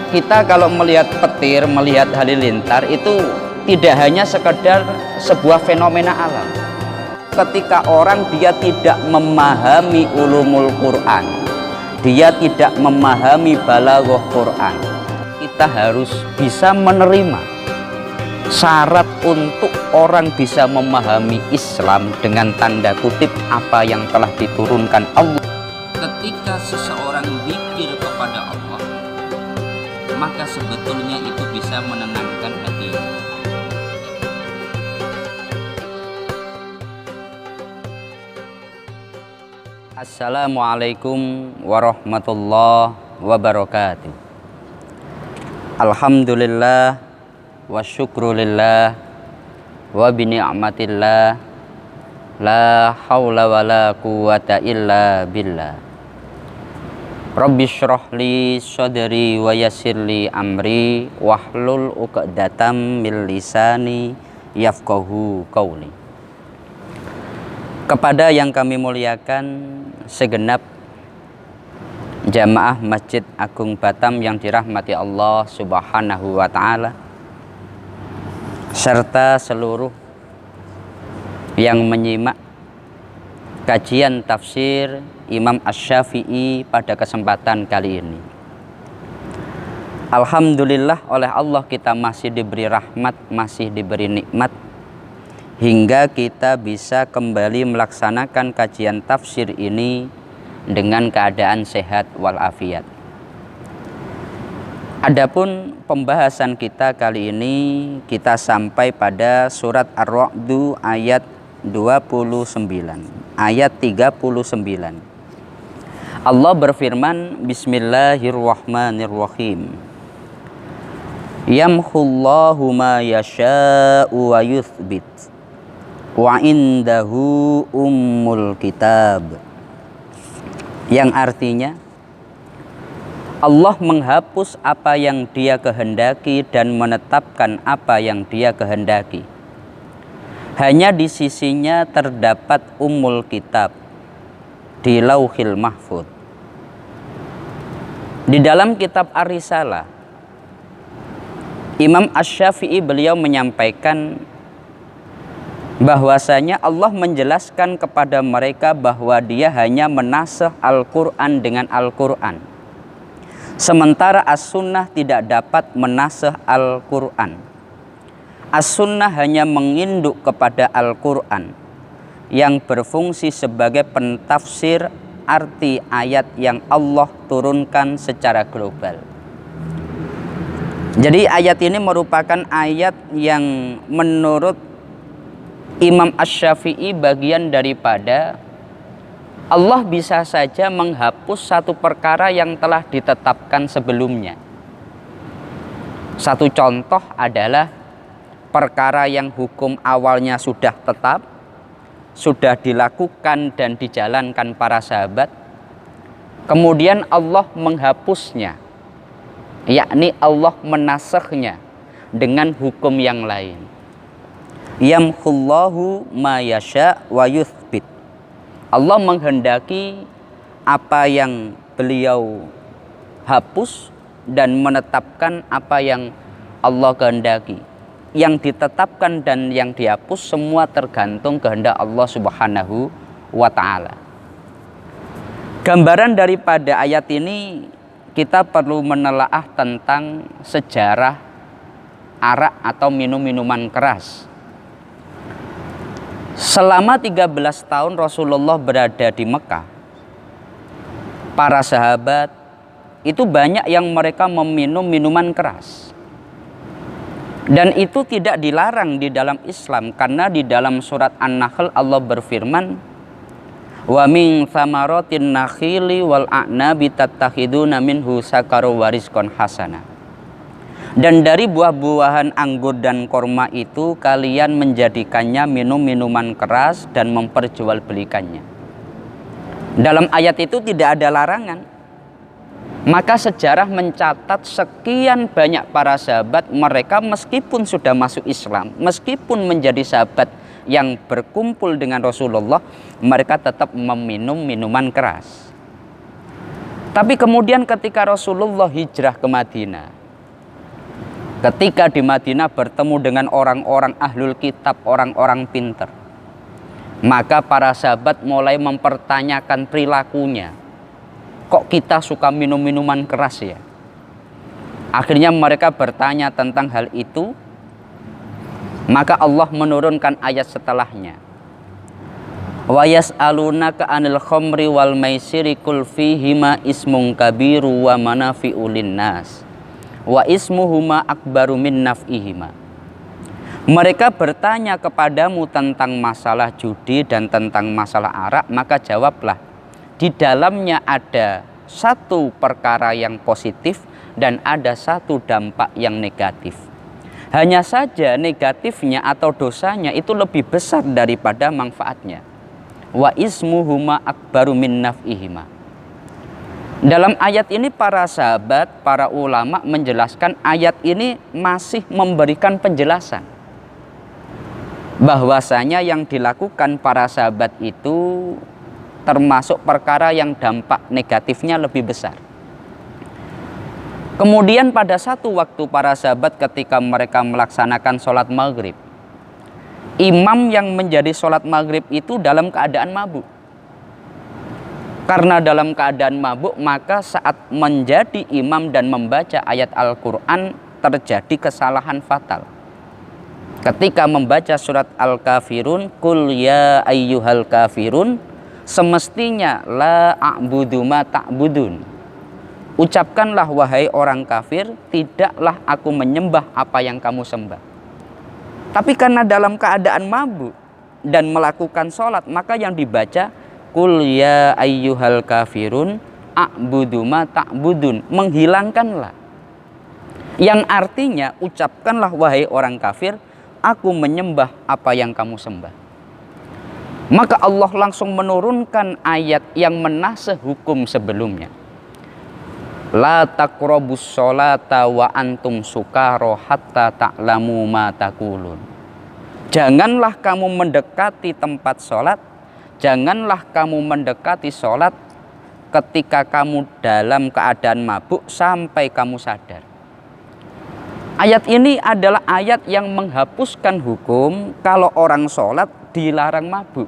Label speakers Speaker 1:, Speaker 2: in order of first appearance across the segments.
Speaker 1: kita kalau melihat petir, melihat halilintar itu tidak hanya sekedar sebuah fenomena alam. Ketika orang dia tidak memahami ulumul Quran, dia tidak memahami balaghah Quran, kita harus bisa menerima syarat untuk orang bisa memahami Islam dengan tanda kutip apa yang telah diturunkan Allah. Ketika seseorang zikir kepada Allah, maka sebetulnya itu bisa menenangkan hati. Assalamualaikum warahmatullahi wabarakatuh. Alhamdulillah wa syukrulillah wa bini'matillah la hawla wa la quwata illa billah. Rabbi syrah li sadri wa yassir li amri wahlul 'uqdatam min lisani yafqahu qawli. Kepada yang kami muliakan segenap jamaah Masjid Agung Batam yang dirahmati Allah Subhanahu wa ta'ala, serta seluruh yang menyimak kajian tafsir Imam Asy-Syafi'i pada kesempatan kali ini. Alhamdulillah, oleh Allah kita masih diberi rahmat, masih diberi nikmat hingga kita bisa kembali melaksanakan kajian tafsir ini dengan keadaan sehat walafiat. Adapun pembahasan kita kali ini, kita sampai pada surat Ar-Ra'd ayat 29, ayat 39. Allah berfirman, Bismillahirrahmanirrahim. Yamhullahu ma yasha'u wa yuthbit wa indahu ummul kitab. Yang artinya, Allah menghapus apa yang Dia kehendaki dan menetapkan apa yang Dia kehendaki. Hanya di sisinya terdapat ummul kitab di Lauhil Mahfuz. Di dalam kitab Ar-Risalah, Imam Asy-Syafi'i beliau menyampaikan bahwasanya Allah menjelaskan kepada mereka bahwa Dia hanya menasakh Al-Quran dengan Al-Quran, sementara As-Sunnah tidak dapat menasakh Al-Quran. As-Sunnah hanya menginduk kepada Al-Quran yang berfungsi sebagai pentafsir arti ayat yang Allah turunkan secara global. Jadi ayat ini merupakan ayat yang menurut Imam Asy-Syafi'i bagian daripada Allah bisa saja menghapus satu perkara yang telah ditetapkan sebelumnya. Satu contoh adalah perkara yang hukum awalnya sudah tetap, sudah dilakukan dan dijalankan para sahabat, kemudian Allah menghapusnya, yakni Allah menasakhnya dengan hukum yang lain. Yamhullahu ma yasha wa yuthbit. Allah menghendaki apa yang beliau hapus dan menetapkan apa yang Allah kehendaki. Yang ditetapkan dan yang dihapus semua tergantung kehendak Allah Subhanahu wa ta'ala. Gambaran daripada ayat ini, kita perlu menelaah tentang sejarah arak atau minum-minuman keras. Selama 13 tahun Rasulullah berada di Mekah, para sahabat itu banyak yang mereka meminum minuman keras. Dan itu tidak dilarang di dalam Islam, karena di dalam surat An-Nahl Allah berfirman, wa min thamaratin nakhili wal a'nabi tattakhiduna minhu sakaru warizqan hasana. Dan dari buah-buahan anggur dan korma itu kalian menjadikannya minum-minuman keras dan memperjualbelikannya. Dalam ayat itu tidak ada larangan. Maka sejarah mencatat sekian banyak para sahabat, mereka meskipun sudah masuk Islam, meskipun menjadi sahabat yang berkumpul dengan Rasulullah, mereka tetap meminum minuman keras. Tapi kemudian ketika Rasulullah hijrah ke Madinah, Ketika di Madinah bertemu dengan orang-orang ahlul kitab, orang-orang pinter, maka para sahabat mulai mempertanyakan perilakunya. Kok kita suka minum minuman keras ya? Akhirnya mereka bertanya tentang hal itu. Maka Allah menurunkan ayat setelahnya. Wa yas'alunaka 'anil khamri wal maisiri qul fihima ismun kabiru wa manafi'u linnas wa ismuhuma akbaru min naf'ihima. Mereka bertanya kepadamu tentang masalah judi dan tentang masalah arak, maka jawablah, di dalamnya ada satu perkara yang positif dan ada satu dampak yang negatif. Hanya saja negatifnya atau dosanya itu lebih besar daripada manfaatnya. Wa ismuhuma akbaru min naf'ihima. Dalam ayat ini para sahabat, para ulama menjelaskan, ayat ini masih memberikan penjelasan bahwasanya yang dilakukan para sahabat itu termasuk perkara yang dampak negatifnya lebih besar. Kemudian pada satu waktu para sahabat ketika mereka melaksanakan sholat maghrib, imam yang menjadi sholat maghrib itu dalam keadaan mabuk. Karena dalam keadaan mabuk, maka saat menjadi imam dan membaca ayat Al-Quran terjadi kesalahan fatal. Ketika membaca surat Al-Kafirun, Qul ya ayyuhal kafirun, semestinya la a'budu ma ta'budun. Ucapkanlah wahai orang kafir, tidaklah aku menyembah apa yang kamu sembah. Tapi karena dalam keadaan mabuk dan melakukan sholat, maka yang dibaca Qul ya ayyuhal kafirun a'budu ma ta'budun, menghilangkanlah. Yang artinya ucapkanlah wahai orang kafir, aku menyembah apa yang kamu sembah. Maka Allah langsung menurunkan ayat yang menasakh hukum sebelumnya. La taqrabus sholata wa antum sukaro hatta ta'lamu ma taqulun. Janganlah kamu mendekati tempat sholat, janganlah kamu mendekati sholat ketika kamu dalam keadaan mabuk sampai kamu sadar. Ayat ini adalah ayat yang menghapuskan hukum kalau orang sholat dilarang mabuk.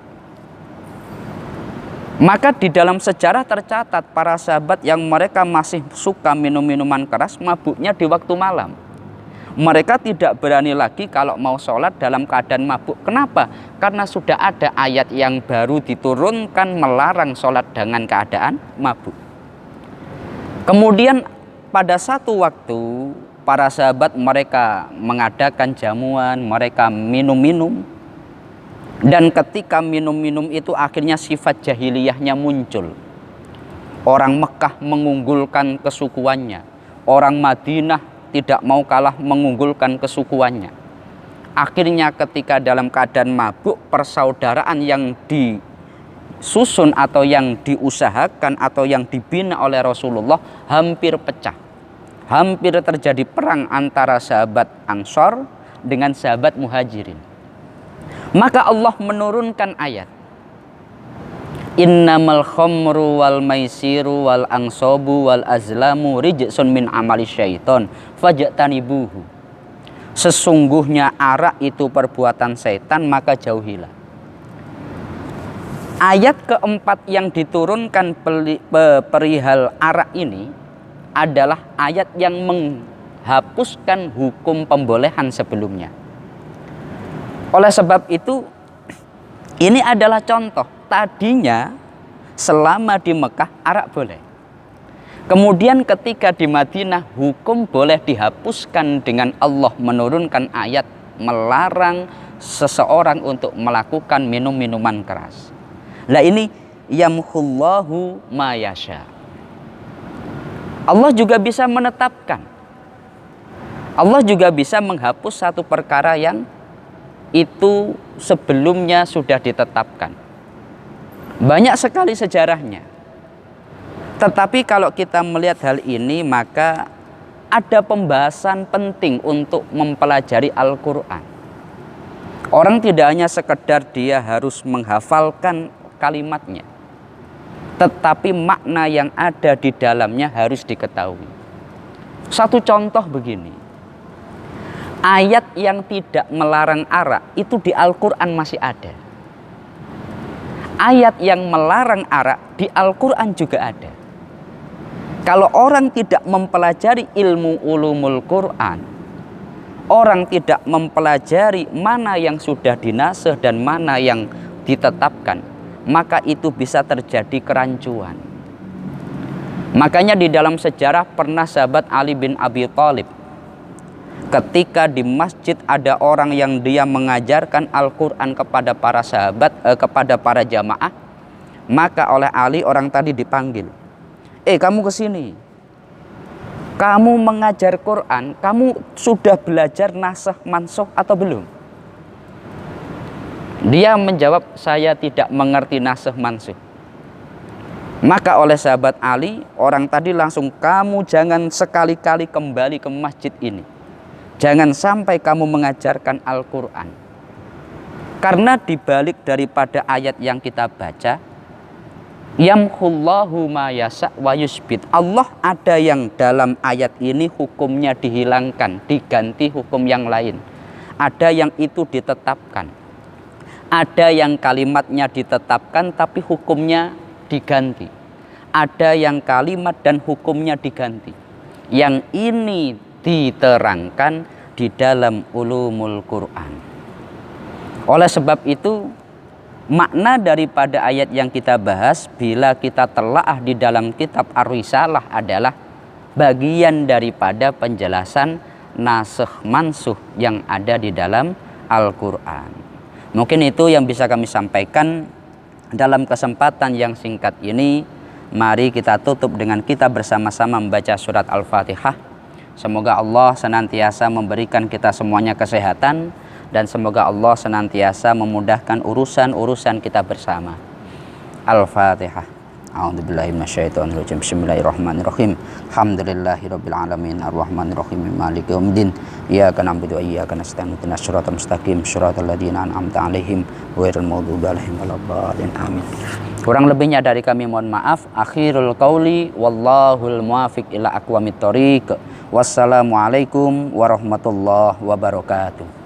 Speaker 1: Maka di dalam sejarah tercatat para sahabat yang mereka masih suka minum minuman keras, mabuknya di waktu malam. Mereka tidak berani lagi kalau mau sholat dalam keadaan mabuk. Kenapa? Karena sudah ada ayat yang baru diturunkan melarang sholat dengan keadaan mabuk. Kemudian pada satu waktu para sahabat mereka mengadakan jamuan, mereka minum-minum. Dan ketika minum-minum itu akhirnya sifat jahiliyahnya muncul. Orang Mekah mengunggulkan kesukuannya. Orang Madinah tidak mau kalah mengunggulkan kesukuannya. Akhirnya ketika dalam keadaan mabuk, persaudaraan yang disusun atau yang diusahakan atau yang dibina oleh Rasulullah hampir pecah. Hampir terjadi perang antara sahabat Ansor dengan sahabat Muhajirin. Maka Allah menurunkan ayat Innamal khamru wal maisiru wal angsobu wal azlamu rijsun min amali syaiton fajtanibuhu. Sesungguhnya arak itu perbuatan setan, maka jauhilah. Ayat keempat yang diturunkan perihal arak ini adalah ayat yang menghapuskan hukum pembolehan sebelumnya. Oleh sebab itu, ini adalah contoh. Tadinya selama di Mekah arak boleh. Kemudian ketika di Madinah hukum boleh dihapuskan dengan Allah menurunkan ayat melarang seseorang untuk melakukan minum-minuman keras. Nah ini yamhullahu ma yasha. Allah juga bisa menetapkan. Allah juga bisa menghapus satu perkara yang itu sebelumnya sudah ditetapkan. Banyak sekali sejarahnya. Tetapi kalau kita melihat hal ini, maka ada pembahasan penting untuk mempelajari Al-Quran. Orang tidak hanya sekedar dia harus menghafalkan kalimatnya, tetapi makna yang ada di dalamnya harus diketahui. Satu contoh begini. Ayat yang tidak melarang arak itu di Al-Quran masih ada. Ayat yang melarang arak di Al-Quran juga ada. Kalau orang tidak mempelajari ilmu ulumul Quran, orang tidak mempelajari mana yang sudah dinasih dan mana yang ditetapkan, maka itu bisa terjadi kerancuan. Makanya di dalam sejarah pernah sahabat Ali bin Abi Thalib, ketika di masjid ada orang yang dia mengajarkan Al-Quran kepada para sahabat, kepada para jamaah, maka oleh Ali orang tadi dipanggil, kamu kesini, kamu mengajar Quran, kamu sudah belajar nasakh mansukh atau belum? Dia menjawab, saya tidak mengerti nasakh mansukh. Maka oleh sahabat Ali, orang tadi langsung, kamu jangan sekali-kali kembali ke masjid ini. Jangan sampai kamu mengajarkan Al-Quran. Karena dibalik daripada ayat yang kita baca, yamhullahu ma yasha wa yusbit. Allah ada yang dalam ayat ini hukumnya dihilangkan, diganti hukum yang lain. Ada yang itu ditetapkan. Ada yang kalimatnya ditetapkan tapi hukumnya diganti. Ada yang kalimat dan hukumnya diganti. Yang ini diterangkan di dalam ulumul Quran. Oleh sebab itu, makna daripada ayat yang kita bahas bila kita telaah di dalam kitab Ar-Risalah adalah bagian daripada penjelasan nasakh mansukh yang ada di dalam Al-Quran. Mungkin itu yang bisa kami sampaikan dalam kesempatan yang singkat ini. Mari kita tutup dengan kita bersama-sama membaca surat Al-Fatihah. Semoga Allah senantiasa memberikan kita semuanya kesehatan, dan semoga Allah senantiasa memudahkan urusan-urusan kita bersama. Al-Fatihah. A'udzubillahi minasyaitonirrajim. Bismillahirrahmanirrahim. Alhamdulillahirabbil alamin arrahmanirrahim maliki yaumiddin. Iyyaka na'budu wa iyyaka nasta'in. Ihdinas siratal mustaqim, siratal ladzina an'amta 'alaihim ghairil maghdubi 'alaihim waladdallin. Amin. Kurang lebihnya dari kami mohon maaf. Akhirul qauli wallahul muwaffiq ila aqwamit thoriq. Wassalamualaikum warahmatullahi wabarakatuh.